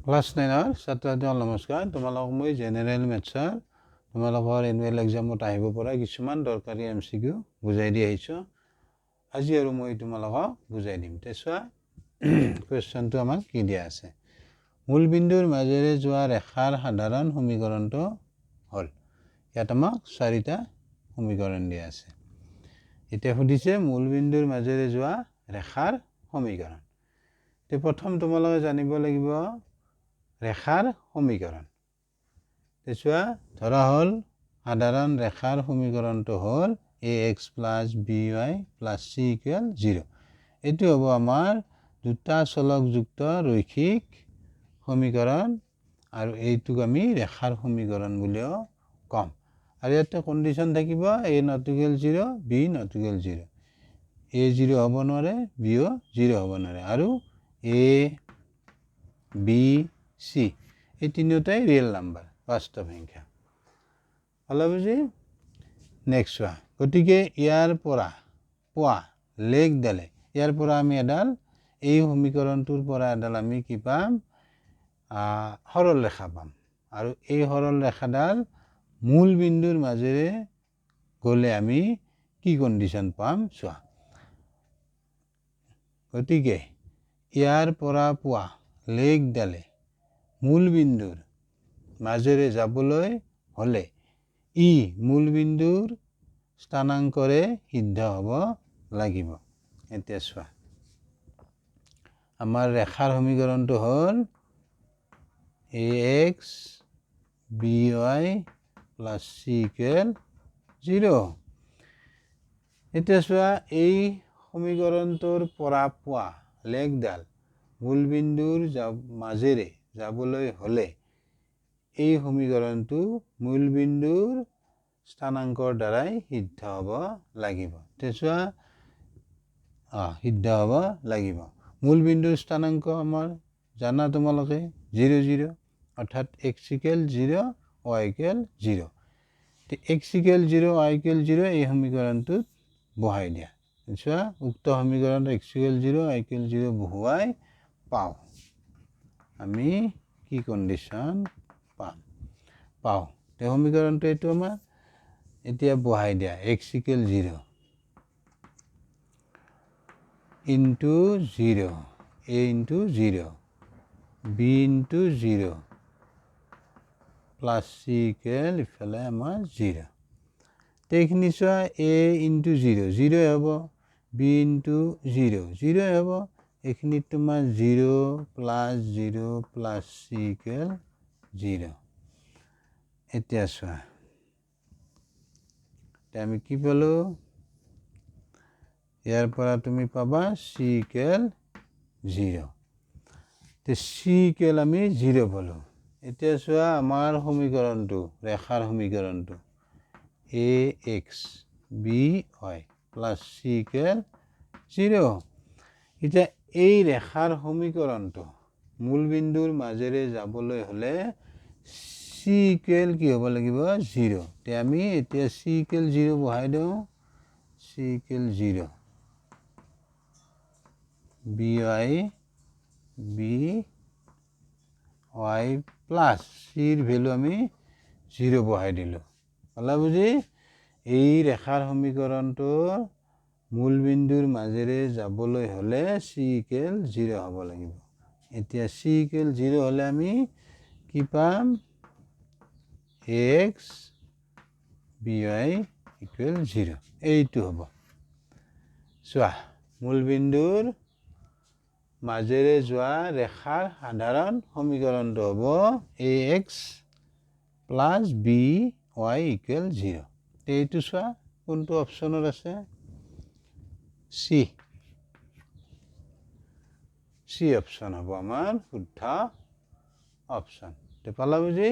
Class 9ৰ ছাত্ৰ-ছাত্ৰীসকল নমস্কাৰ। তোমালোকক মই জেনেৰেল মেথছৰ তোমালোকৰ এনুৱেল এক্সামত আহিব পৰা কিছুমান দৰকাৰী MCQ বুজাই দি আহিছোঁ। আজি আৰু মই তোমালোকক বুজাই দিম। চোৱা কুৱেশ্যনটো আমাক কি দিয়া আছে। মূলবিন্দুৰ মাজেৰে যোৱা ৰেখাৰ সাধাৰণ সমীকৰণটো হ'ল। ইয়াত আমাক 4টা সমীকৰণ দিয়া আছে। এতিয়া সুধিছে মূলবিন্দুৰ মাজেৰে যোৱা ৰেখাৰ সমীকৰণ। প্ৰথম তোমালোকে জানিব লাগিব ৰেখাৰ সমীকৰণ। চোৱা ধৰা হ'ল সাধাৰণ ৰেখাৰ সমীকৰণটো হ'ল ax + by + c = 0। এইটো হ'ব আমাৰ দুটা চলকযুক্ত ৰৈখিক সমীকৰণ আৰু এইটোক আমি ৰেখাৰ সমীকৰণ বুলিও ক'ম। আৰু ইয়াতে কণ্ডিশ্যন থাকিব a ≠ 0 b ≠ 0। a 0 হ'ব নোৱাৰে b ও 0 হ'ব নোৱাৰে আৰু a b c এই তিনিওটাই ৰিয়েল নাম্বাৰ, বাস্তৱ সংখ্যা। হল বুজি। নেক্সট চোৱা, গতিকে ইয়াৰ পৰা পোৱা লেগডালে ইয়াৰ পৰা আমি এডাল এই সমীকৰণটোৰ পৰা এডাল আমি কি পাম, সৰল ৰেখা পাম। আৰু এই সৰল ৰেখাডাল মূল বিন্দুৰ মাজেৰে গ'লে আমি কি কণ্ডিশ্যন পাম চোৱা। গতিকে ইয়াৰ পৰা পোৱা লেগডালে মূলবিন্দুৰ মাজেৰে যাবলৈ হ'লে ই মূলবিন্দুৰ স্থানাংকৰে সিদ্ধ হ'ব লাগিব। এতিয়া চোৱা আমাৰ ৰেখাৰ সমীকৰণটো হ'ল ax by + c = 0। এতিয়া চোৱা এই সমীকৰণটোৰ পৰা পোৱা লেগডাল মূলবিন্দুৰ মাজেৰে যাবলৈ হ'লে এই সমীকৰণটো মূলবিন্দুৰ স্থানাংকৰ দ্বাৰাই সিদ্ধ হ'ব লাগিব। চোৱা সিদ্ধ হ'ব লাগিব। মূলবিন্দুৰ স্থানাংক আমাৰ জানা তোমালোকে 0 0, অৰ্থাৎ x = 0 y = 0। x = 0 y = 0 এই সমীকৰণটোত বহাই দিয়া। চোৱা উক্ত সমীকৰণত x = 0 y = 0 বহুৱাই পাওঁ আমি কি কণ্ডিশ্যন পাওঁ। সমীকৰণটো এইটো আমাৰ এতিয়া বহাই দিয়া x = 0 * 0 a * 0 b * 0 + c = ইফালে আমাৰ 0। এইখিনি চোৱা a * 0 0 হ'ব, b * 0 0 হ'ব, এইখিনিত তোমাৰ 0 + 0 + c = 0। এতিয়া চোৱা আমি কি পালো, ইয়াৰ পৰা তুমি পাবা c = 0। c = আমি 0 পালো। এতিয়া চোৱা আমাৰ সমীকৰণটো ৰেখাৰ সমীকৰণটো ax by + c = 0। এতিয়া এই ৰেখাৰ সমীকৰণটো মূলবিন্দুৰ মাজেৰে যাবলৈ হ'লে c = কি হ'ব লাগিব 0। আমি এতিয়া c = 0 বহাই দিওঁ। c = 0 by plus c ৰ ভেলু আমি 0 বহাই দিলোঁ। হ'লা বুজি। এই ৰেখাৰ সমীকৰণটোৰ মূলবিন্দুৰ মাজেৰে যাবলৈ হ'লে c = 0 হ'ব লাগিব। এতিয়া c = 0 হ'লে আমি কি পাম, ax by = 0 এইটো হ'ব। চোৱা মূলবিন্দুৰ মাজেৰে যোৱা ৰেখাৰ সাধাৰণ সমীকৰণটো হ'ব ax + by = 0। এইটো চোৱা কোনটো অপশ্যনত আছে, চি অপশ্যন হ'ব আমাৰ শুদ্ধ অপশ্যন। পালা বুজি।